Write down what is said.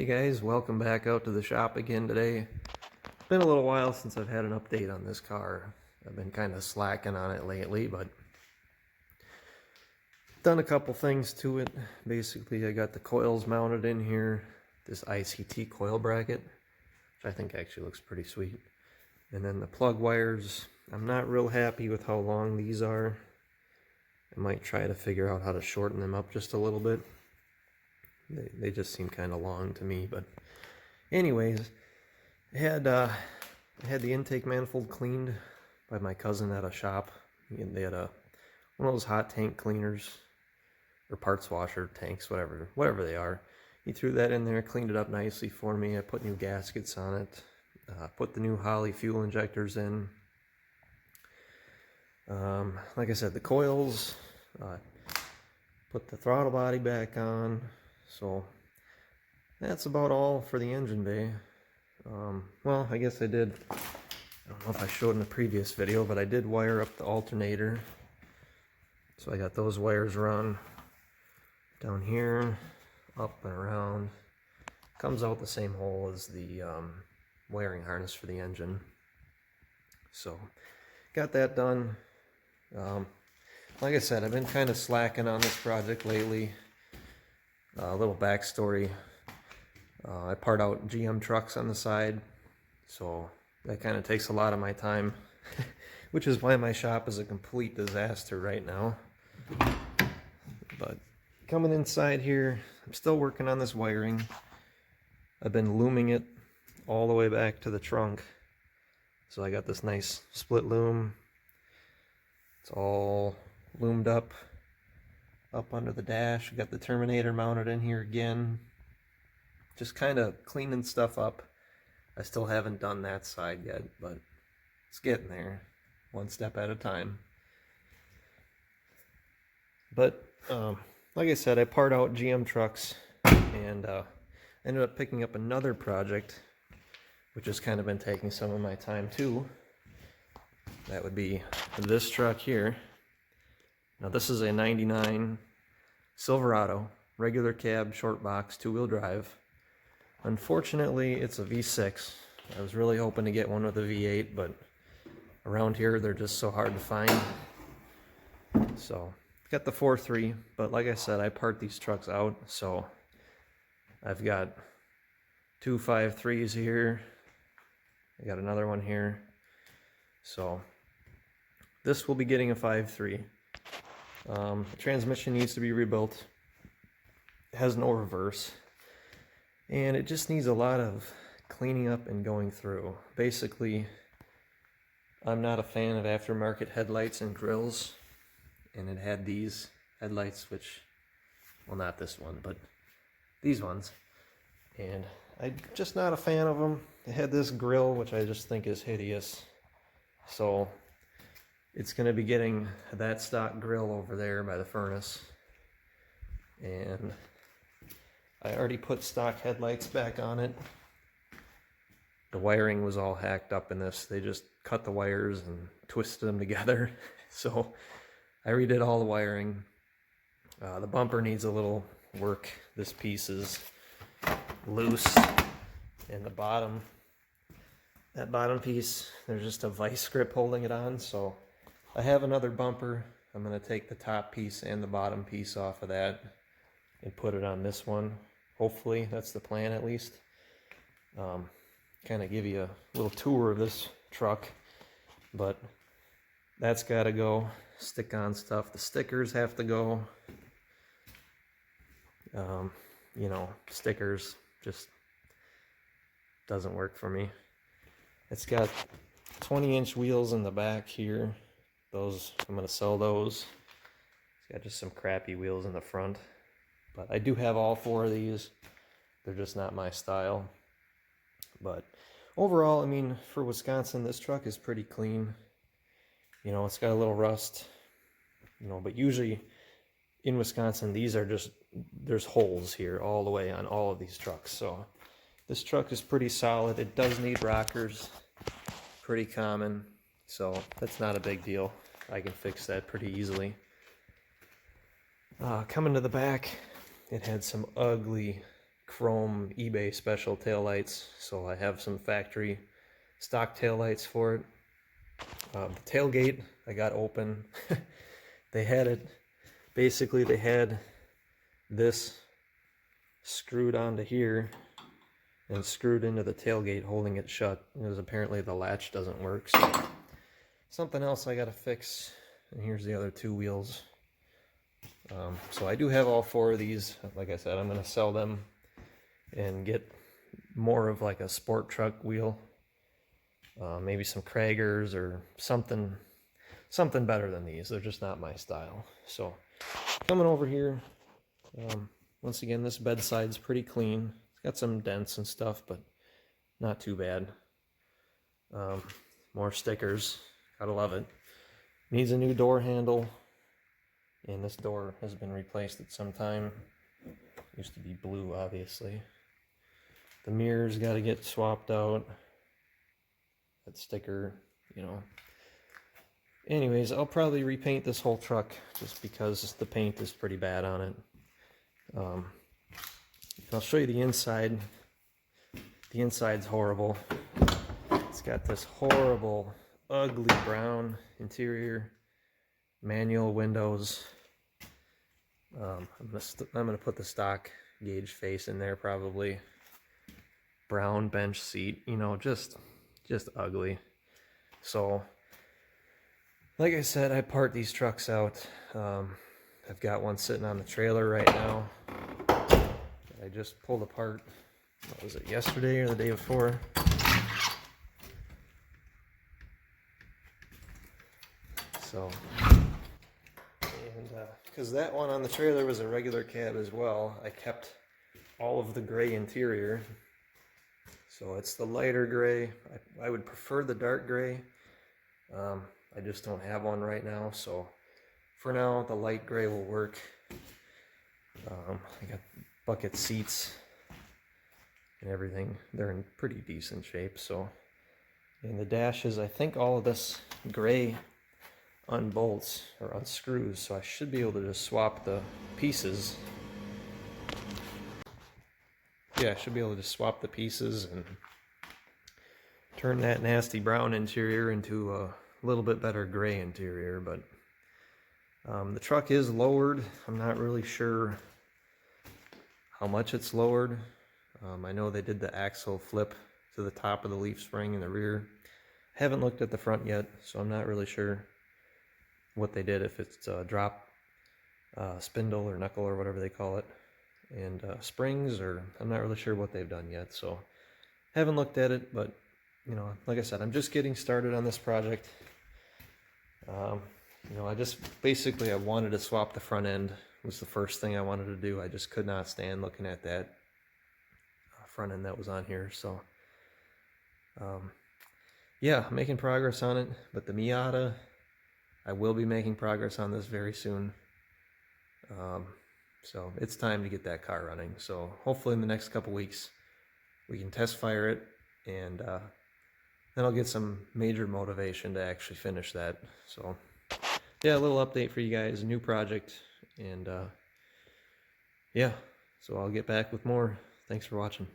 Hey guys, welcome back out to the shop again today. It's been a little while since I've had an update on this car. I've been kind of slacking on it lately, but done a couple things to it. Basically, I got the coils mounted in here, this ICT coil bracket, which I think actually looks pretty sweet. And then the plug wires, I'm not real happy with how long these are. I might try to figure out how to shorten them up just a little bit. They just seem kind of long to me, but anyways, I had the intake manifold cleaned by my cousin at a shop. They had one of those hot tank cleaners or parts washer tanks, whatever they are. He threw that in there, cleaned it up nicely for me. I put new gaskets on it, put the new Holley fuel injectors in. Like I said, the coils, put the throttle body back on. So that's about all for the engine bay. Well, I guess I don't know if I showed in the previous video, but I did wire up the alternator. So I got those wires run down here, up and around. Comes out the same hole as the wiring harness for the engine. So got that done. Like I said, I've been kind of slacking on this project lately. A little backstory. I part out GM trucks on the side, so that kind of takes a lot of my time, which is why my shop is a complete disaster right now. But coming inside here, I'm still working on this wiring. I've been looming it all the way back to the trunk. So I got this nice split loom. It's all loomed up under the dash. Got the terminator mounted in here again. Just kind of cleaning stuff up. I still haven't done that side yet, but it's getting there, one step at a time. But like I said, I part out GM trucks and ended up picking up another project, which has kind of been taking some of my time too. That would be this truck here. Now this is a 99 Silverado, regular cab, short box, two-wheel drive. Unfortunately, it's a V6. I was really hoping to get one with a V8, but around here they're just so hard to find. So, got the 4.3, but like I said, I part these trucks out, so I've got two 5.3s here. I got another one here. So, this will be getting a 5.3. The transmission needs to be rebuilt. It has no reverse. And it just needs a lot of cleaning up and going through. Basically, I'm not a fan of aftermarket headlights and grills. And it had these headlights, which, well, not this one, but these ones. And I'm just not a fan of them. It had this grill, which I just think is hideous. So it's going to be getting that stock grill over there by the furnace. And I already put stock headlights back on it. The wiring was all hacked up in this. They just cut the wires and twisted them together. So I redid all the wiring. The bumper needs a little work. This piece is loose. And the bottom, that bottom piece, there's just a vice grip holding it on. So I have another bumper. I'm going to take the top piece and the bottom piece off of that and put it on this one. Hopefully, that's the plan at least. Kind of give you a little tour of this truck, but that's got to go. Stick on stuff. The stickers have to go. You know, stickers just doesn't work for me. It's got 20-inch wheels in the back here. Those, I'm going to sell those. It's got just some crappy wheels in the front. But I do have all four of these. They're just not my style. But overall, I mean, for Wisconsin, this truck is pretty clean. You know, it's got a little rust. You know, but usually in Wisconsin, these are just, there's holes here all the way on all of these trucks. So this truck is pretty solid. It does need rockers. Pretty common. So that's not a big deal. I can fix that pretty easily. Coming to the back, it had some ugly chrome eBay special taillights, so I have some factory stock taillights for it. The tailgate I got open. They had it, basically they had this screwed onto here and screwed into the tailgate holding it shut, because apparently the latch doesn't work. So something else I gotta fix. And here's the other two wheels. So I do have all four of these. Like I said, I'm gonna sell them and get more of like a sport truck wheel. Maybe some Kragers or something better than these. They're just not my style. So coming over here, once again, this bedside's pretty clean. It's got some dents and stuff, but not too bad. More stickers, gotta love it. Needs a new door handle, and this door has been replaced at some time. Used to be blue, obviously. The mirrors gotta get swapped out. That sticker, you know. Anyways, I'll probably repaint this whole truck just because the paint is pretty bad on it. I'll show you the inside. The inside's horrible. It's got this horrible, ugly brown interior, manual windows. I'm gonna put the stock gauge face in there probably. Brown bench seat, you know, just ugly. So, like I said, I part these trucks out. I've got one sitting on the trailer right now. I just pulled apart, what was it, yesterday or the day before? So, and because that one on the trailer was a regular cab as well, I kept all of the gray interior. So it's the lighter gray. I would prefer the dark gray. I just don't have one right now, so for now the light gray will work. I got bucket seats and everything. They're in pretty decent shape. So, and the dashes, I think all of this gray unbolts or unscrews, so I should be able to just swap the pieces. Yeah, I should be able to just swap the pieces and turn that nasty brown interior into a little bit better gray interior. But the truck is lowered. I'm not really sure how much it's lowered. I know they did the axle flip to the top of the leaf spring in the rear. Haven't looked at the front yet, so I'm not really sure what they did, if it's drop spindle or knuckle or whatever they call it, and springs, or I'm not really sure what they've done yet. So haven't looked at it, but you know, like I said, I'm just getting started on this project. You know, I wanted to swap the front end. Was the first thing I wanted to do. I just could not stand looking at that front end that was on here. So yeah, making progress on it. But the Miata, I will be making progress on this very soon. So it's time to get that car running. So hopefully in the next couple weeks we can test fire it, and then I'll get some major motivation to actually finish that. So yeah, a little update for you guys, a new project, and yeah, so I'll get back with more. Thanks for watching.